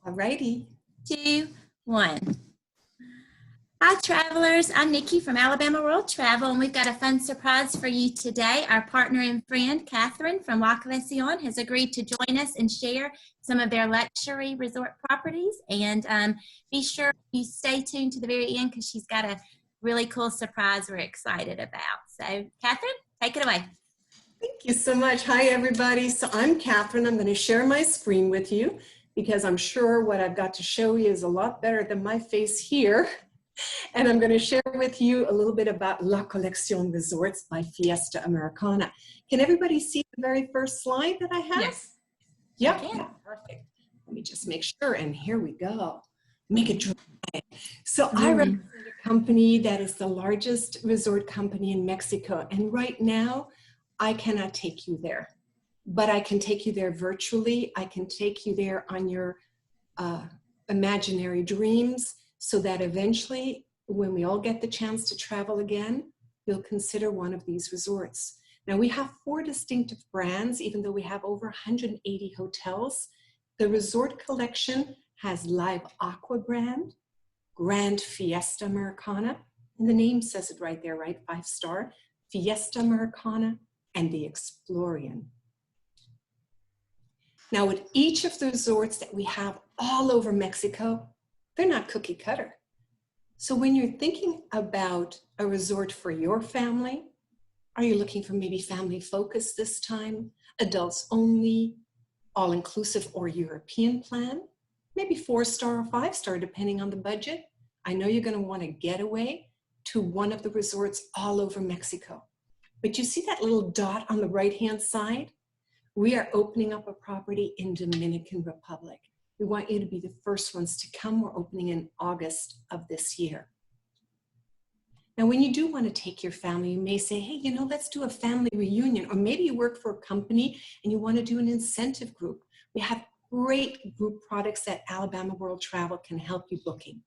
Alrighty. 2, 1. Hi travelers, I'm Nikki from Alabama World Travel, and we've got a fun surprise for you today. Our partner and friend, Catherine from Coleccion, has agreed to join us and share some of their luxury resort properties. And be sure you stay tuned to the very end because she's got a really cool surprise we're excited about. So Catherine, take it away. Thank you so much. Hi everybody. So I'm Catherine. I'm going to share my screen with you because I'm sure what I've got to show you is a lot better than my face here. And I'm going to share with you a little bit about La Coleccion Resorts by Fiesta Americana. Can everybody see the very first slide that I have? Yes. Yeah, perfect. Let me just make sure, and here we go. Make it dry. So I represent a company that is the largest resort company in Mexico, and right now I cannot take you there, but I can take you there virtually. I can take you there on your imaginary dreams, so that eventually, when we all get the chance to travel again, you'll consider one of these resorts. Now, we have 4 distinctive brands, even though we have over 180 hotels. The Resort Collection has Live Aqua brand, Grand Fiesta Americana, and the name says it right there, right? 5-star, Fiesta Americana, and the Explorian. Now, with each of the resorts that we have all over Mexico, they're not cookie cutter. So when you're thinking about a resort for your family, are you looking for maybe family focus this time, adults only, all-inclusive or European plan, maybe 4-star or 5-star depending on the budget? I know you're going to want to get away to one of the resorts all over Mexico. But you see that little dot on the right-hand side? We are opening up a property in Dominican Republic. We want you to be the first ones to come. We're opening in August of this year. Now, when you do want to take your family, you may say, hey, you know, let's do a family reunion. Or maybe you work for a company and you want to do an incentive group. We have great group products that Alabama World Travel can help you booking.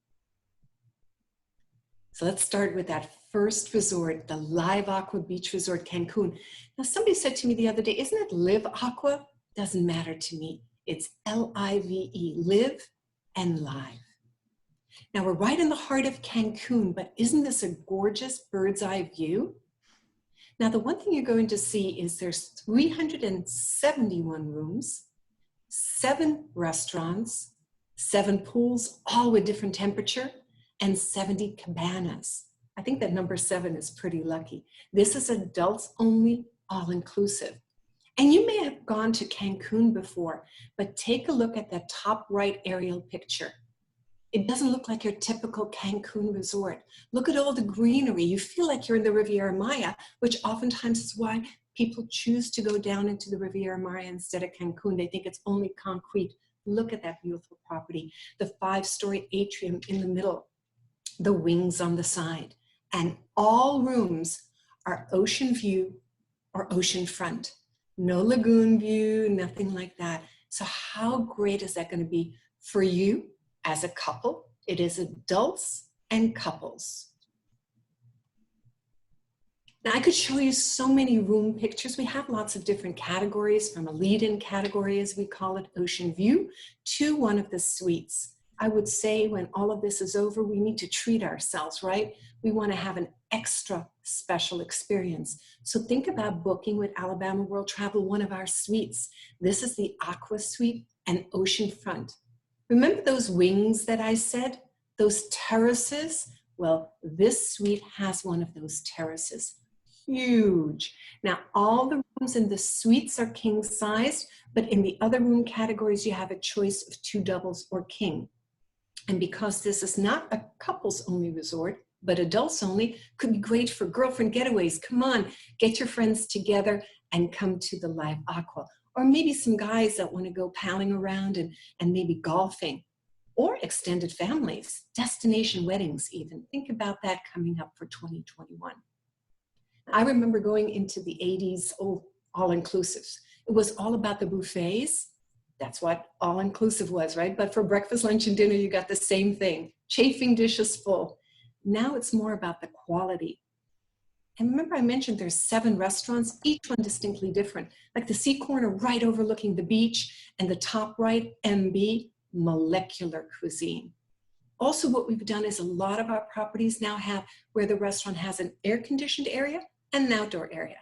So let's start with that first resort, the Live Aqua Beach Resort, Cancun. Now, somebody said to me the other day, isn't it Live Aqua? Doesn't matter to me. It's L-I-V-E, live and live. Now we're right in the heart of Cancun, but isn't this a gorgeous bird's eye view? Now the one thing you're going to see is there's 371 rooms, 7 restaurants, 7 pools, all with different temperature, and 70 cabanas. I think that number 7 is pretty lucky. This is adults only, all-inclusive. And you may have gone to Cancun before, but take a look at that top right aerial picture. It doesn't look like your typical Cancun resort. Look at all the greenery. You feel like you're in the Riviera Maya, which oftentimes is why people choose to go down into the Riviera Maya instead of Cancun. They think it's only concrete. Look at that beautiful property. The 5-story atrium in the middle, the wings on the side, and all rooms are ocean view or ocean front. No lagoon view, nothing like that. So how great is that going to be for you as a couple? It is adults and couples. Now I could show you so many room pictures. We have lots of different categories, from a lead-in category, as we call it, ocean view, to one of the suites. I would say when all of this is over, we need to treat ourselves, right? We want to have an extra special experience. So think about booking with Alabama World Travel one of our suites. This is the Aqua Suite and Ocean Front. Remember those wings that I said? Those terraces? Well, this suite has one of those terraces. Huge. Now, all the rooms in the suites are king-sized, but in the other room categories, you have a choice of 2 doubles or king. And because this is not a couples-only resort, but adults only, could be great for girlfriend getaways. Come on, get your friends together and come to the Live Aqua. Or maybe some guys that want to go palling around and maybe golfing. Or extended families, destination weddings even. Think about that coming up for 2021. I remember going into the 80s, all-inclusives. It was all about the buffets. That's what all-inclusive was, right? But for breakfast, lunch, and dinner, you got the same thing. Chafing dishes full. Now it's more about the quality. And remember I mentioned there's 7 restaurants, each one distinctly different. Like the Sea Corner right overlooking the beach, and the top right, MB, molecular cuisine. Also, what we've done is a lot of our properties now have where the restaurant has an air-conditioned area and an outdoor area.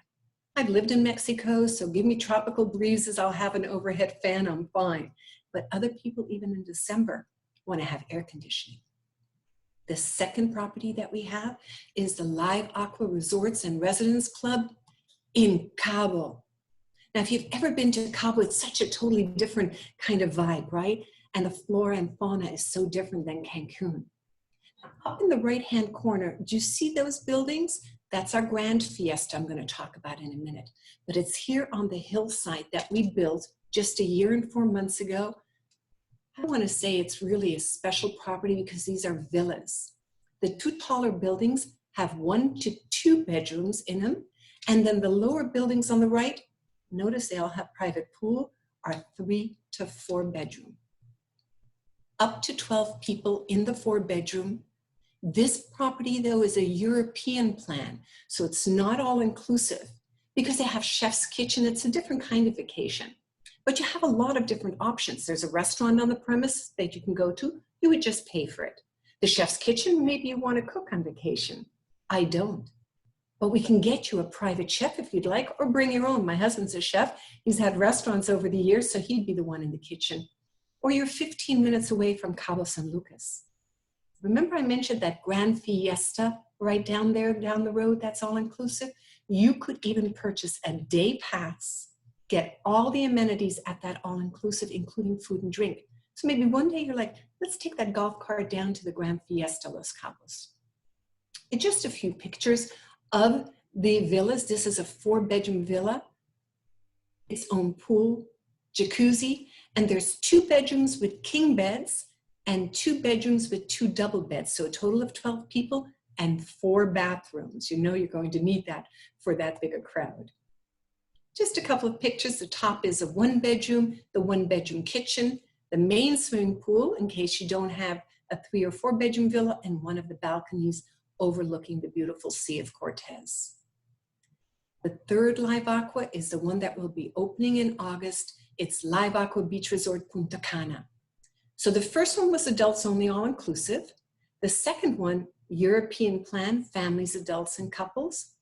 I've lived in Mexico, so give me tropical breezes, I'll have an overhead fan, I'm fine. But other people, even in December, want to have air conditioning. The second property that we have is the Live Aqua Resorts and Residence Club in Cabo. Now, if you've ever been to Cabo, it's such a totally different kind of vibe, right? And the flora and fauna is so different than Cancun. Up in the right-hand corner, do you see those buildings? That's our Grand Fiesta I'm going to talk about in a minute. But it's here on the hillside that we built just a year and 4 months ago. I want to say it's really a special property because these are villas. The two taller buildings have 1 to 2 bedrooms in them. And then the lower buildings on the right, notice they all have private pool, are 3 to 4 bedroom. Up to 12 people in the 4 bedroom. This property, though, is a European plan, so it's not all inclusive because they have chef's kitchen. It's a different kind of vacation, but you have a lot of different options. There's a restaurant on the premise that you can go to. You would just pay for it. The chef's kitchen, maybe you want to cook on vacation. I don't, but we can get you a private chef if you'd like, or bring your own. My husband's a chef. He's had restaurants over the years, so he'd be the one in the kitchen. Or you're 15 minutes away from Cabo San Lucas. Remember I mentioned that Grand Fiesta right down there, down the road, that's all inclusive? You could even purchase a day pass, get all the amenities at that all inclusive, including food and drink. So maybe one day you're like, let's take that golf cart down to the Grand Fiesta Los Cabos. And just a few pictures of the villas. This is a 4-bedroom villa, its own pool, jacuzzi, and there's 2 bedrooms with king beds and 2 bedrooms with 2 double beds. So a total of 12 people and 4 bathrooms. You know you're going to need that for that big a crowd. Just a couple of pictures. The top is a 1-bedroom, the 1-bedroom kitchen, the main swimming pool in case you don't have a 3 or 4 bedroom villa, and one of the balconies overlooking the beautiful Sea of Cortez. The third Live Aqua is the one that will be opening in August. It's Live Aqua Beach Resort Punta Cana. So the first one was adults only, all inclusive. The second one, European plan, families, adults, and couples.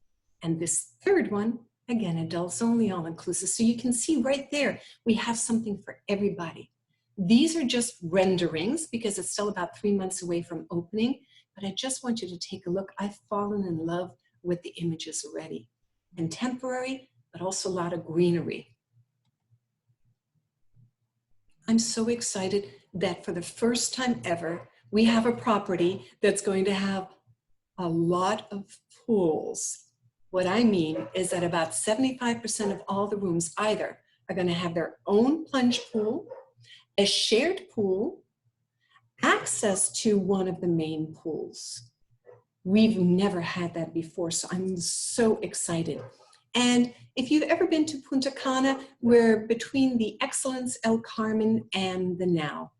And this third one, again, adults only, all inclusive. So you can see right there, we have something for everybody. These are just renderings because it's still about 3 months away from opening, but I just want you to take a look. I've fallen in love with the images already. Contemporary, but also a lot of greenery. I'm so excited that for the first time ever, we have a property that's going to have a lot of pools. What I mean is that about 75% of all the rooms either are going to have their own plunge pool, a shared pool, access to one of the main pools. We've never had that before, so I'm so excited. And if you've ever been to Punta Cana, we're between the Excellence, El Carmen, and the Now.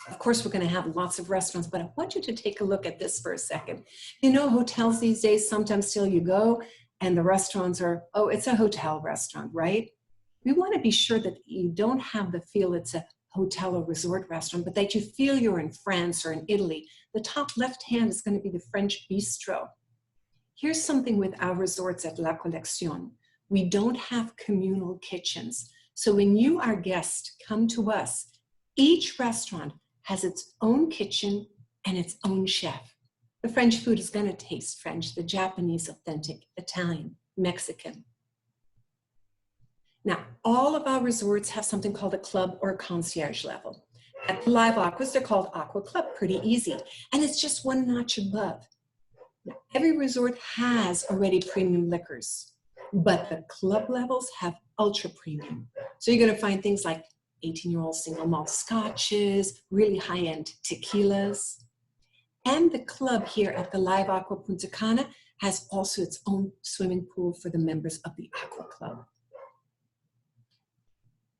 Of course, we're going to have lots of restaurants, but I want you to take a look at this for a second. You know, hotels these days, sometimes still you go and the restaurants are, oh, it's a hotel restaurant, right? We want to be sure that you don't have the feel it's a hotel or resort restaurant, but that you feel you're in France or in Italy. The top left hand is going to be the French bistro. Here's something with our resorts at La Coleccion. We don't have communal kitchens. So when you, our guest, come to us, each restaurant has its own kitchen and its own chef. The French food is going to taste French, the Japanese authentic, Italian, Mexican. Now, all of our resorts have something called a club or a concierge level. At the Live Aquas, they're called Aqua Club, pretty easy. And it's just one notch above. Now, every resort has already premium liquors, but the club levels have ultra premium. So you're going to find things like 18-year-old single malt scotches, really high-end tequilas. And the club here at the Live Aqua Punta Cana has also its own swimming pool for the members of the Aqua Club.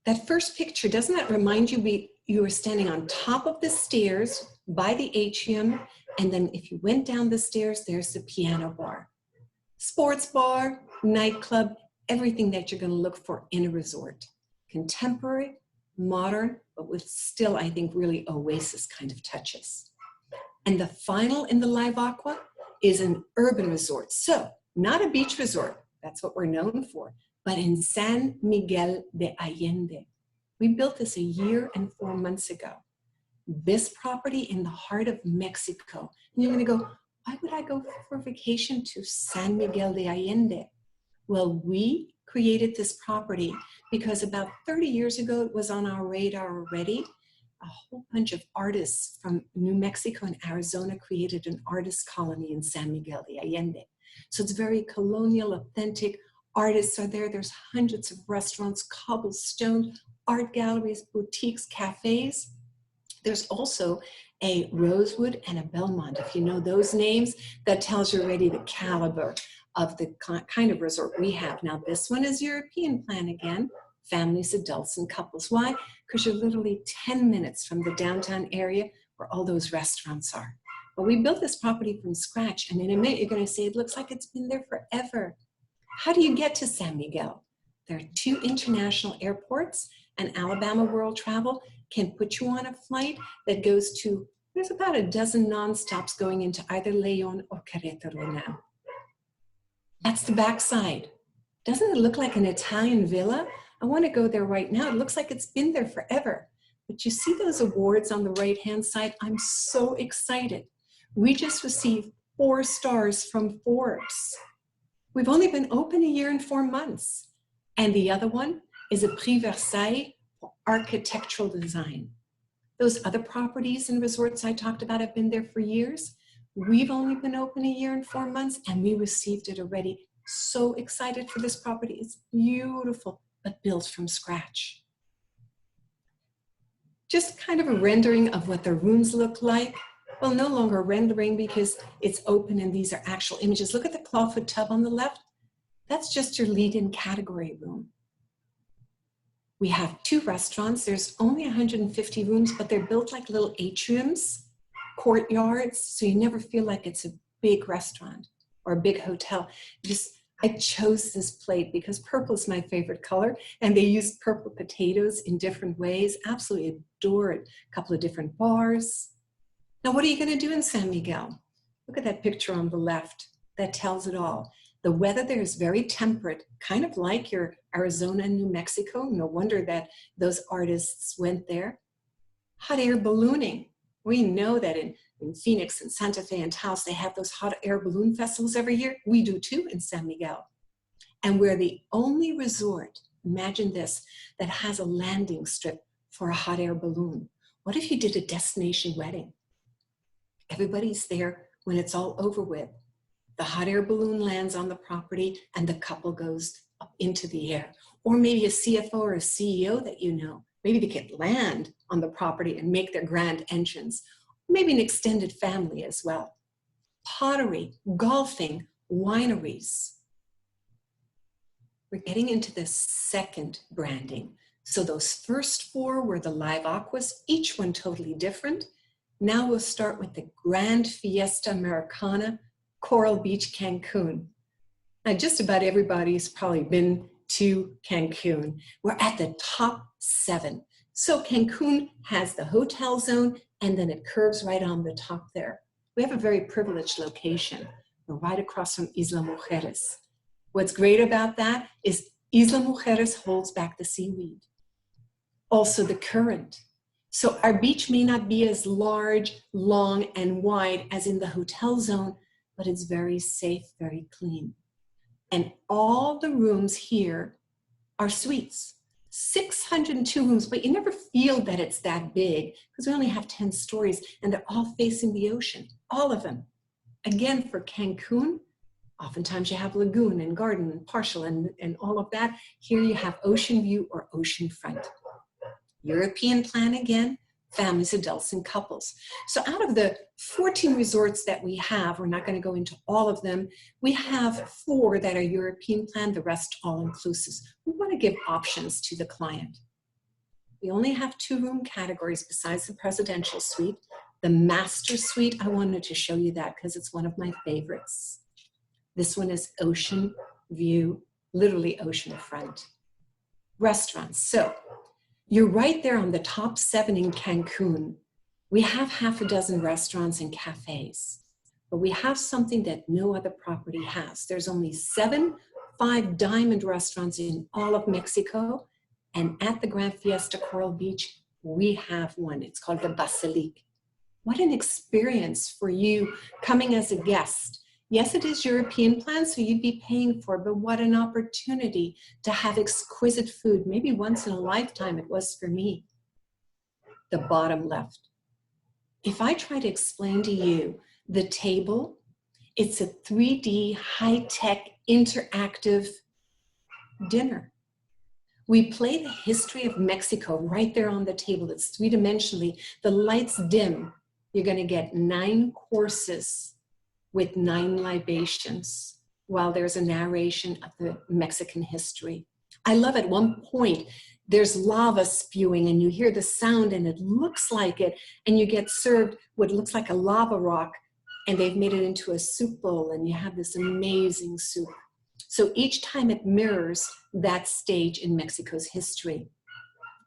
That first picture, doesn't that remind you you were standing on top of the stairs by the atrium, and then if you went down the stairs, there's the piano bar. Sports bar, nightclub, everything that you're going to look for in a resort. Contemporary, modern, but with still, I think, really oasis kind of touches. And the final in the Live Aqua is an urban resort. So not a beach resort, that's what we're known for, but in San Miguel de Allende. We built this 1 year and 4 months ago. This property in the heart of Mexico. And you're gonna go, why would I go for vacation to San Miguel de Allende? Well, we created this property because about 30 years ago, it was on our radar already. A whole bunch of artists from New Mexico and Arizona created an artist colony in San Miguel de Allende. So it's very colonial, authentic. Artists are there. There's hundreds of restaurants, cobblestone, art galleries, boutiques, cafes. There's also a Rosewood and a Belmont. If you know those names, that tells you already the caliber of the kind of resort we have. Now, this one is European plan again, families, adults, and couples. Why? Because you're literally 10 minutes from the downtown area where all those restaurants are. But we built this property from scratch, and in a minute, you're gonna say, it looks like it's been there forever. How do you get to San Miguel? There are 2 international airports, and Alabama World Travel can put you on a flight that goes to, there's about a dozen nonstops going into either León or Querétaro now. That's the backside. Doesn't it look like an Italian villa? I want to go there right now. It looks like it's been there forever. But you see those awards on the right-hand side? I'm so excited. We just received 4 stars from Forbes. We've only been open 1 year and 4 months. And the other one is a Prix Versailles for architectural design. Those other properties and resorts I talked about have been there for years. We've only been open 1 year and 4 months, and we received it already. So excited for this property. It's beautiful, but built from scratch. Just kind of a rendering of what the rooms look like. Well, no longer rendering because it's open and these are actual images. Look at the clawfoot tub on the left. That's just your lead-in category room. We have 2 restaurants. There's only 150 rooms, but they're built like little atriums, courtyards, so you never feel like it's a big restaurant or a big hotel. I chose this plate because purple is my favorite color, and they used purple potatoes in different ways. Absolutely adore it. A couple of different bars. Now, what are you going to do in San Miguel? Look at that picture on the left. That tells it all. The weather there is very temperate, kind of like your Arizona and New Mexico. No wonder that those artists went there. Hot air ballooning. We know that in Phoenix and Santa Fe and Taos, they have those hot air balloon festivals every year. We do too in San Miguel. And we're the only resort, imagine this, that has a landing strip for a hot air balloon. What if you did a destination wedding? Everybody's there when it's all over with. The hot air balloon lands on the property and the couple goes up into the air. Or maybe a CFO or a CEO that you know. Maybe they could land on the property and make their grand entrance. Maybe an extended family as well. Pottery, golfing, wineries. We're getting into the second branding. So those first 4 were the Live Aquas, each one totally different. Now we'll start with the Grand Fiesta Americana, Coral Beach, Cancun. Now just about everybody's probably been to Cancun. We're at the top 7. So Cancun has the hotel zone, and then it curves right on the top there. We have a very privileged location. We're right across from Isla Mujeres. What's great about that is Isla Mujeres holds back the seaweed. Also the current. So our beach may not be as large, long, and wide as in the hotel zone, but it's very safe, very clean. And all the rooms here are suites. 602 rooms, but you never feel that it's that big because we only have 10 stories and they're all facing the ocean, all of them. Again, for Cancun, oftentimes you have lagoon and garden and partial and all of that. Here you have ocean view or ocean front. European plan again, families, adults, and couples. So out of the 14 resorts that we have, we're not going to go into all of them, we have 4 that are European plan, the rest all-inclusive. We want to give options to the client. We only have 2 room categories besides the presidential suite. The master suite, I wanted to show you that because it's one of my favorites. This one is ocean view, literally ocean front. Restaurants. So You're right there on the top 7 in Cancun. We have half a dozen restaurants and cafes, but we have something that no other property has. There's only 7 5-diamond restaurants in all of Mexico, and at the Grand Fiesta Coral Beach, we have one. It's called the Basilique. What an experience for you coming as a guest. Yes, it is European plan, so you'd be paying for it, but what an opportunity to have exquisite food. Maybe once in a lifetime it was for me. The bottom left. If I try to explain to you the table, it's a 3D, high-tech, interactive dinner. We play the history of Mexico right there on the table. It's 3-dimensionally. The lights dim. You're going to get 9 courses with 9 libations while there's a narration of the Mexican history. I love at one point, there's lava spewing and you hear the sound and it looks like it, and you get served what looks like a lava rock, and they've made it into a soup bowl, and you have this amazing soup. So each time it mirrors that stage in Mexico's history.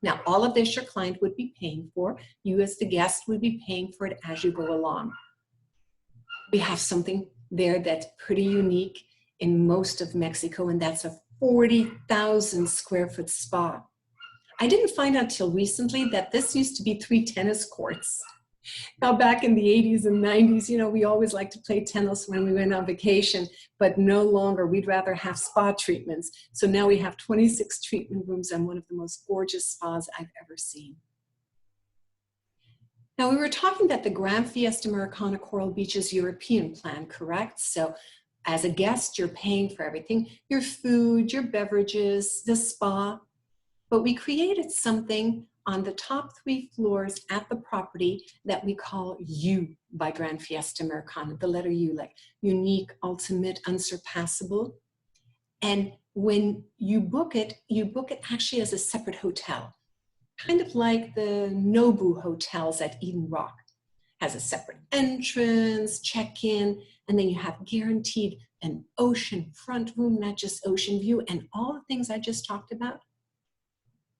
Now, all of this your client would be paying for. You as the guest would be paying for it as you go along. We have something there that's pretty unique in most of Mexico, and that's a 40,000 square foot spa. I didn't find out till recently that this used to be 3 tennis courts. Now, back in the 80s and 90s, you know, we always liked to play tennis when we went on vacation, but no longer. We'd rather have spa treatments. So now we have 26 treatment rooms and one of the most gorgeous spas I've ever seen. Now, we were talking that the Grand Fiesta Americana Coral Beach is European plan, correct? So as a guest, you're paying for everything, your food, your beverages, the spa. But we created something on the top 3 floors at the property that we call U by Grand Fiesta Americana, the letter U, like unique, ultimate, unsurpassable. And when you book it actually as a separate hotel, kind of like the Nobu hotels at Eden Rock. Has a separate entrance, check-in, and then you have guaranteed an ocean front room, not just ocean view, and all the things I just talked about.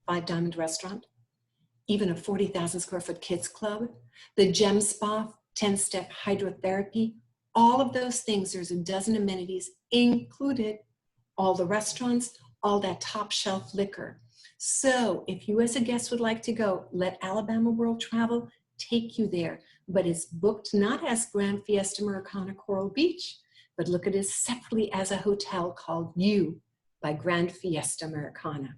5-diamond restaurant, even a 40,000 square foot kids club, the gem spa, 10-step hydrotherapy, all of those things. There's a dozen amenities included, all the restaurants, all that top shelf liquor. So if you as a guest would like to go, let Alabama World Travel take you there, but it's booked not as Grand Fiesta Americana Coral Beach, but look at it separately as a hotel called U by Grand Fiesta Americana.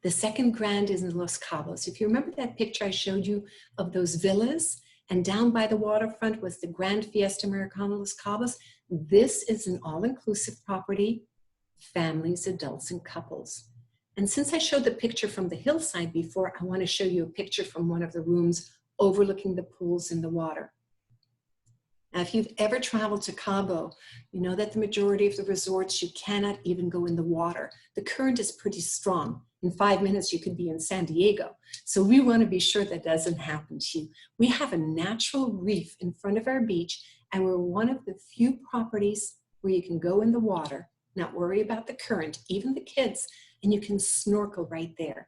The second grand is in Los Cabos. If you remember that picture I showed you of those villas, and down by the waterfront was the Grand Fiesta Americana Los Cabos, this is an all-inclusive property, families, adults, and couples. And since I showed the picture from the hillside before, I want to show you a picture from one of the rooms overlooking the pools in the water. Now, if you've ever traveled to Cabo, you know that the majority of the resorts, you cannot even go in the water. The current is pretty strong. In 5 minutes, you could be in San Diego. So we want to be sure that doesn't happen to you. We have a natural reef in front of our beach, and we're one of the few properties where you can go in the water, not worry about the current, even the kids, and you can snorkel right there.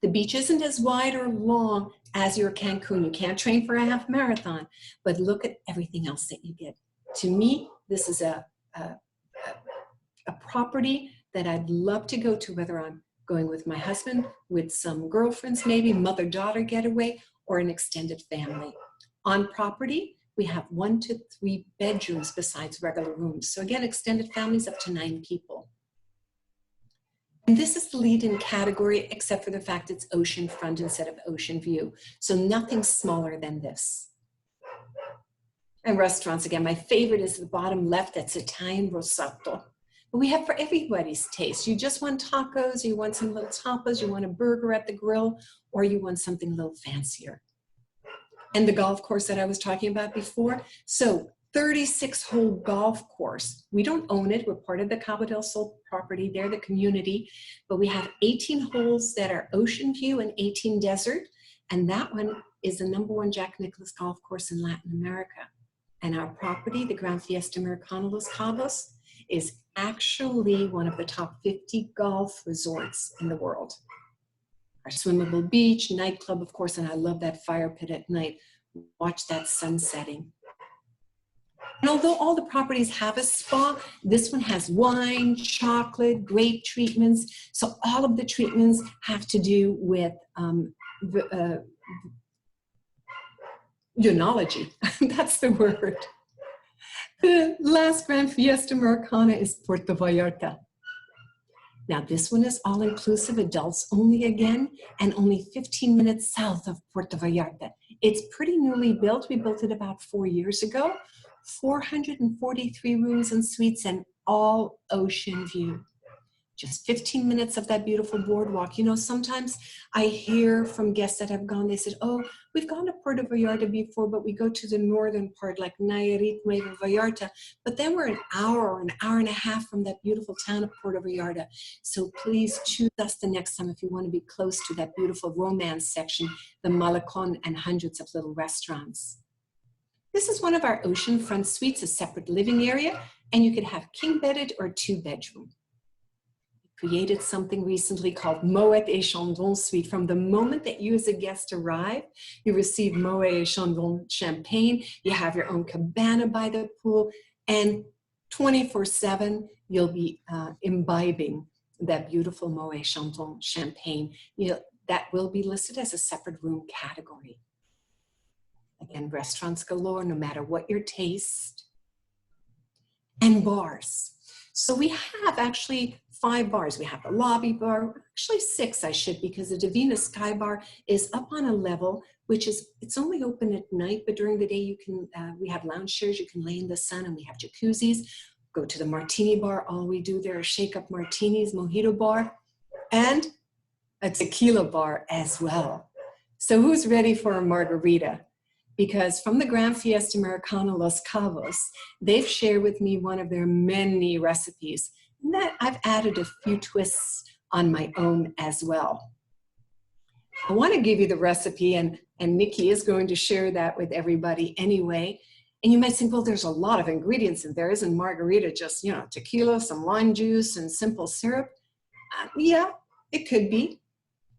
The beach isn't as wide or long as your Cancun. You can't train for a half marathon, but look at everything else that you get. To me, this is a property that I'd love to go to, whether I'm going with my husband, with some girlfriends, maybe mother-daughter getaway, or an extended family. On property, we have 1 to 3 bedrooms besides regular rooms. So again, extended families up to 9 people. And this is the lead-in category, except for the fact it's ocean front instead of ocean view. So nothing smaller than this. And restaurants, again, my favorite is the bottom left, that's Italian Rosato. But we have for everybody's taste. You just want tacos, you want some little tapas, you want a burger at the grill, or you want something a little fancier. And the golf course that I was talking about before. So 36-hole golf course. We don't own it. We're part of the Cabo del Sol property. They're the community. But we have 18 holes that are ocean view and 18 desert. And that one is the #1 Jack Nicklaus golf course in Latin America. And our property, the Grand Fiesta Americana Los Cabos, is actually one of the top 50 golf resorts in the world. our swimmable beach, nightclub, of course, and I love that fire pit at night. Watch that sun setting. And although all the properties have a spa, this one has wine, chocolate, grape treatments. So all of the treatments have to do with œnology. That's the word. The last Grand Fiesta Americana is Puerto Vallarta. Now this one is all-inclusive, adults only again, and only 15 minutes south of Puerto Vallarta. It's pretty newly built. We built it about 4 years ago. 443 rooms and suites and all ocean view. Just 15 minutes of that beautiful boardwalk. You know, sometimes I hear from guests that have gone, they said, oh, we've gone to Puerto Vallarta before, but we go to the northern part like Nayarit, Nueva Vallarta, but then we're an hour or an hour and a half from that beautiful town of Puerto Vallarta. So please choose us the next time if you want to be close to that beautiful romance section, the Malecon, and hundreds of little restaurants. This is one of our oceanfront suites, a separate living area, and you could have king-bedded or two-bedroom. We created something recently called Moet et Chandon Suite. From the moment that you as a guest arrive, you receive Moet et Chandon champagne, you have your own cabana by the pool, and 24/7, you'll be imbibing that beautiful Moet et Chandon champagne. That will be listed as a separate room category. Again, restaurants galore, no matter what your taste. And bars. So we have actually 5 bars. We have the lobby bar, actually 6 I should, because the Divina Sky Bar is up on a level, which is, it's only open at night, but during the day you can, we have lounge chairs, you can lay in the sun, and we have jacuzzis. Go to the martini bar, all we do there are shake up martinis, mojito bar, and a tequila bar as well. So who's ready for a margarita? Because from the Grand Fiesta Americana Los Cabos, they've shared with me one of their many recipes, and that I've added a few twists on my own as well. I want to give you the recipe, and Nikki is going to share that with everybody anyway. And you might think, well, there's a lot of ingredients in there. Isn't margarita just, you know, tequila, some lime juice, and simple syrup? Yeah, it could be.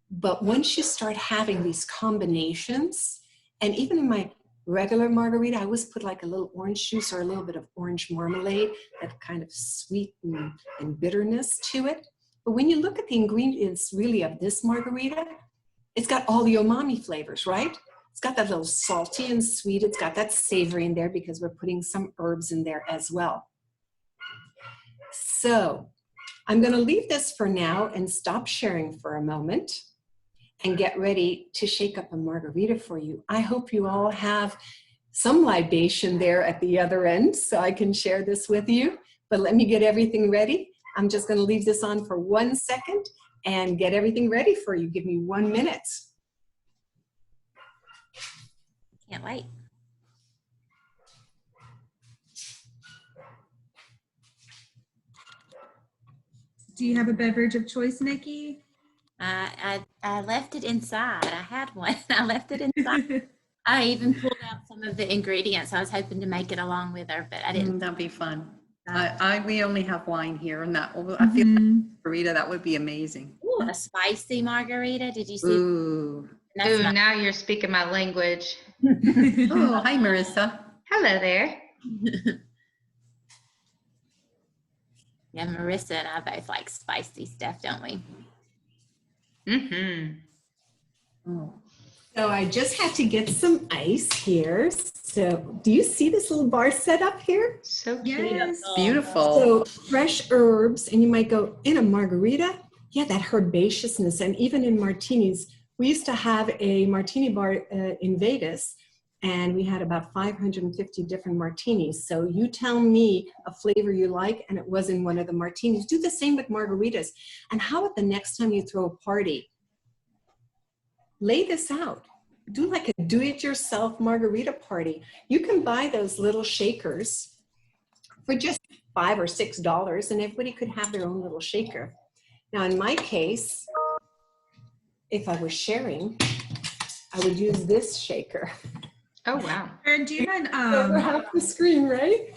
But once you start having these combinations, and even in my regular margarita, I always put like a little orange juice or a little bit of orange marmalade, that kind of sweet and bitterness to it. But when you look at the ingredients really of this margarita, it's got all the umami flavors, right? It's got that little salty and sweet. It's got that savory in there because we're putting some herbs in there as well. So I'm going to leave this for now and stop sharing for a moment and get ready to shake up a margarita for you. I hope you all have some libation there at the other end so I can share this with you. But let me get everything ready. I'm just going to leave this on for 1 second and get everything ready for you. Give me 1 minute. Can't wait. Do you have a beverage of choice, Nikki? I left it inside. I had one. I left it inside. I even pulled out some of the ingredients. I was hoping to make it along with her, but I didn't. That'd be fun. We only have wine here, and that I feel like margarita, that would be amazing. Ooh, a spicy margarita. Did you see? Ooh. Ooh, now you're speaking my language. Oh, hi, Marissa. Hello there. Yeah, Marissa and I both like spicy stuff, don't we? Mm-hmm. Oh. So I just had to get some ice here. So do you see this little bar set up here? So cute. Yes. Beautiful. So fresh herbs, and you might go, in a margarita? Yeah, that herbaceousness. And even in martinis, we used to have a martini bar in Vegas, and we had about 550 different martinis. So you tell me a flavor you like, and it was in one of the martinis. Do the same with margaritas. And how about the next time you throw a party? Lay this out. Do like a do-it-yourself margarita party. You can buy those little shakers for just $5 or $6, and everybody could have their own little shaker. Now, in my case, if I was sharing, I would use this shaker. Oh, wow. Erin, do you mind Over half the screen, right?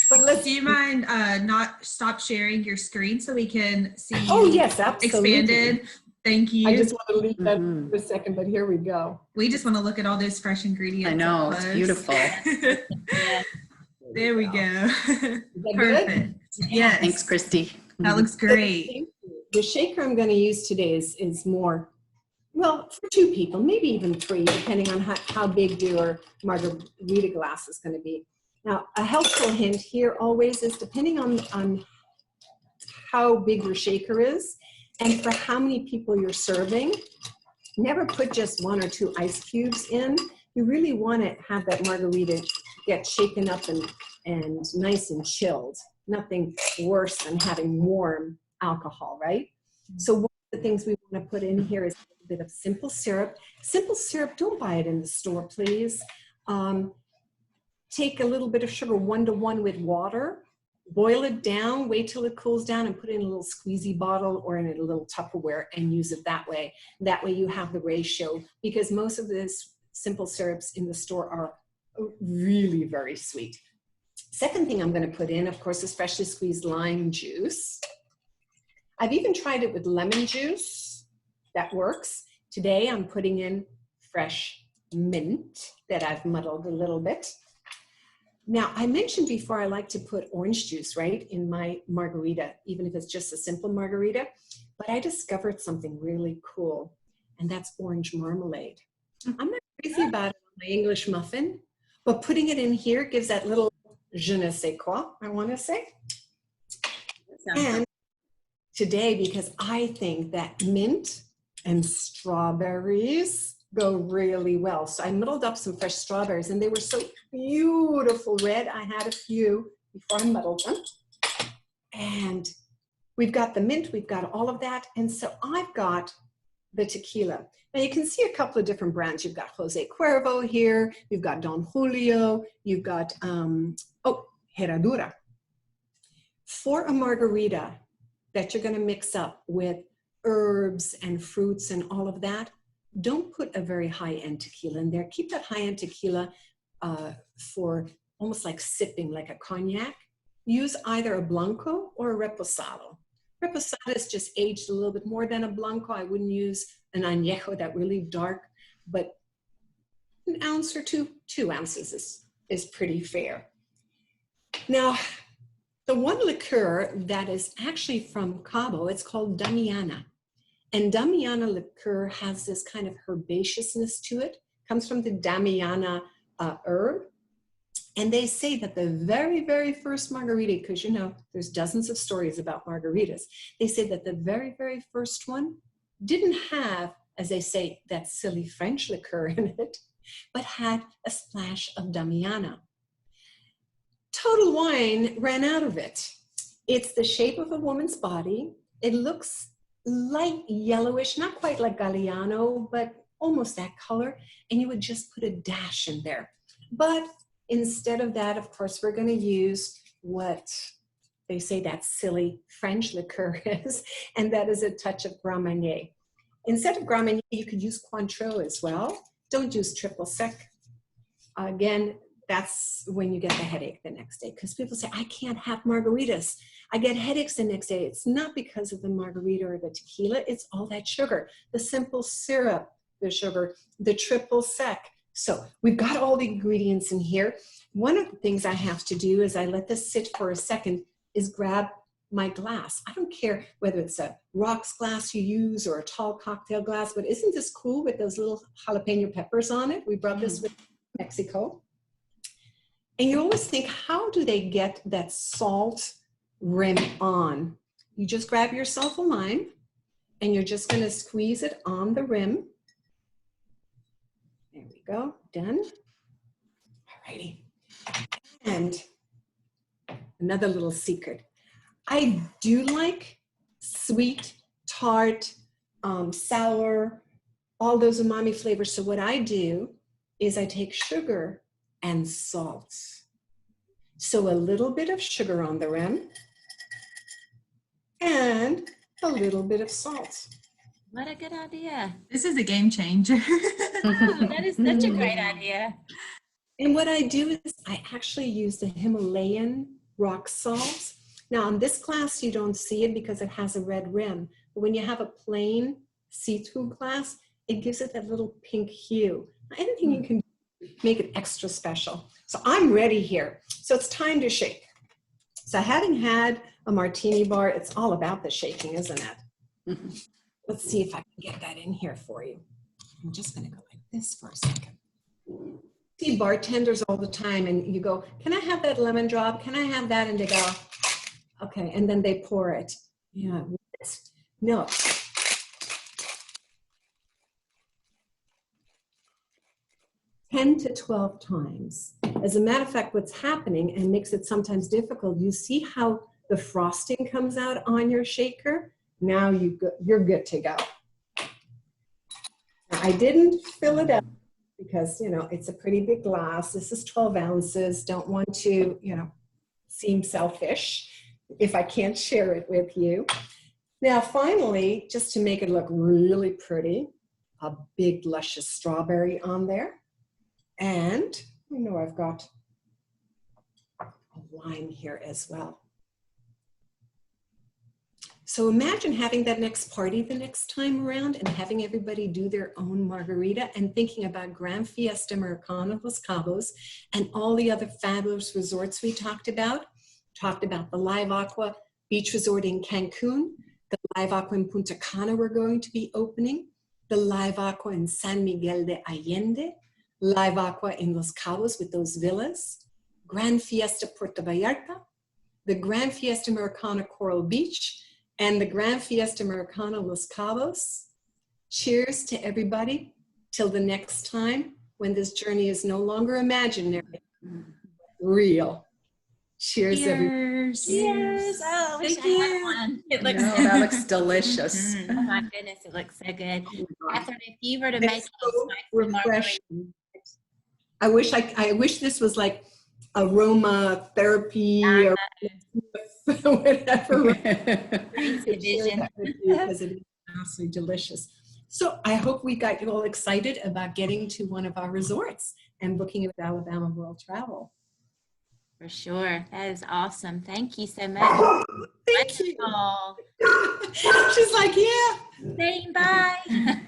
But let's. do you mind not stop sharing your screen so we can see Oh yes, absolutely. expanded? Thank you. I just want to leave that Mhm. for a second, but here we go. We just want to look at all those fresh ingredients. I know, up it's close. beautiful. Yeah. There we go. that good? Perfect. Yes. Thanks, Christy. That looks great. Thank you. The shaker I'm going to use today is more, well, for 2 people, maybe even 3, depending on how big your margarita glass is going to be. Now, a helpful hint here always is depending on how big your shaker is and for how many people you're serving, never put just 1 or 2 ice cubes in. You really want to have that margarita get shaken up and nice and chilled. Nothing worse than having warm alcohol, right? So one of the things we want to put in here is a little bit of simple syrup. Simple syrup, don't buy it in the store, please. Take a little bit of sugar 1-to-1 with water, boil it down, wait till it cools down, and put it in a little squeezy bottle or in a little Tupperware and use it that way. That way you have the ratio, because most of this simple syrups in the store are really very sweet. Second thing I'm going to put in, of course, is freshly squeezed lime juice. I've even tried it with lemon juice. That works. Today I'm putting in fresh mint that I've muddled a little bit. Now, I mentioned before I like to put orange juice, right, in my margarita, even if it's just a simple margarita. But I discovered something really cool, and that's orange marmalade. I'm not crazy about it on my English muffin, but putting it in here gives that little je ne sais quoi, I want to say. And today, because I think that mint and strawberries go really well. So I muddled up some fresh strawberries, and they were so beautiful red. I had a few before I muddled them. And we've got the mint, we've got all of that. And so I've got the tequila. Now you can see a couple of different brands. You've got Jose Cuervo here, you've got Don Julio, you've got, Herradura. For a margarita that you're gonna mix up with herbs and fruits and all of that, don't put a very high-end tequila in there. Keep that high-end tequila for almost like sipping, like a cognac. Use either a Blanco or a Reposado. Reposado is just aged a little bit more than a Blanco. I wouldn't use an Añejo, that really dark, but an ounce or 2 ounces is pretty fair. Now, the one liqueur that is actually from Cabo, it's called Damiana. And Damiana liqueur has this kind of herbaceousness to it. Comes from the Damiana herb. And they say that the very, very first margarita, because you know, there's dozens of stories about margaritas. They say that the very, very first one didn't have, as they say, that silly French liqueur in it, but had a splash of Damiana. Total Wine ran out of it. It's the shape of a woman's body. It looks light yellowish, not quite like Galliano, but almost that color. And you would just put a dash in there. But instead of that, of course, we're going to use what they say that silly French liqueur is, and that is a touch of Grand Marnier. Instead of Grand Marnier, you could use Cointreau as well. Don't use triple sec. Again, that's when you get the headache the next day, because people say, I can't have margaritas. I get headaches the next day. It's not because of the margarita or the tequila. It's all that sugar, the simple syrup, the sugar, the triple sec. So we've got all the ingredients in here. One of the things I have to do is I let this sit for a second is grab my glass. I don't care whether it's a rocks glass you use or a tall cocktail glass, but isn't this cool with those little jalapeno peppers on it? We brought this with Mexico. And you always think, how do they get that salt rim on? You just grab yourself a lime and you're just going to squeeze it on the rim. There we go, done. All righty. And another little secret. I do like sweet, tart, sour, all those umami flavors. So what I do is I take sugar and salt. So a little bit of sugar on the rim and a little bit of salt. What a good idea. This is a game changer. Oh, that is such a great idea. And what I do is I actually use the Himalayan rock salt. Now on this glass, you don't see it because it has a red rim. But when you have a plain see-through glass, it gives it that little pink hue. Anything you can do, make it extra special. So I'm ready here. So it's time to shake. So having had a martini bar, it's all about the shaking, isn't it? Let's see if I can get that in here for you. I'm just gonna go like this for a second. See bartenders all the time and you go, can I have that lemon drop? Can I have that? And they go, okay, and then they pour it. Yeah, no. "10 to 12 times. As a matter of fact, what's happening and makes it sometimes difficult, you see how the frosting comes out on your shaker? Now you're good to go. Now, I didn't fill it up because, you know, it's a pretty big glass. This is 12 ounces. Don't want to, you know, seem selfish if I can't share it with you. Now, finally, just to make it look really pretty, a big luscious strawberry on there. And I know I've got a lime here as well. So imagine having that next party the next time around and having everybody do their own margarita and thinking about Grand Fiesta Americana Los Cabos and all the other fabulous resorts we talked about. Talked about the Live Aqua Beach Resort in Cancun, the Live Aqua in Punta Cana we're going to be opening, the Live Aqua in San Miguel de Allende, Live Aqua in Los Cabos with those villas, Grand Fiesta Puerto Vallarta, the Grand Fiesta Americana Coral Beach, and the Grand Fiesta Americana Los Cabos. Cheers to everybody till the next time when this journey is no longer imaginary, real. Cheers, everybody. Cheers. Oh, I wish Thank I had you. one. It looks No, that looks delicious. Oh my goodness, it looks so good. Catherine, if you were to It's make so a spicy margarita, refreshing. I wish this was like aroma therapy or whatever. crazy vision. Because it is absolutely delicious. So I hope we got you all excited about getting to one of our resorts and booking with Alabama World Travel. For sure. That is awesome. Thank you so much. Thank you. Wonderful. She's like, yeah. Saying bye.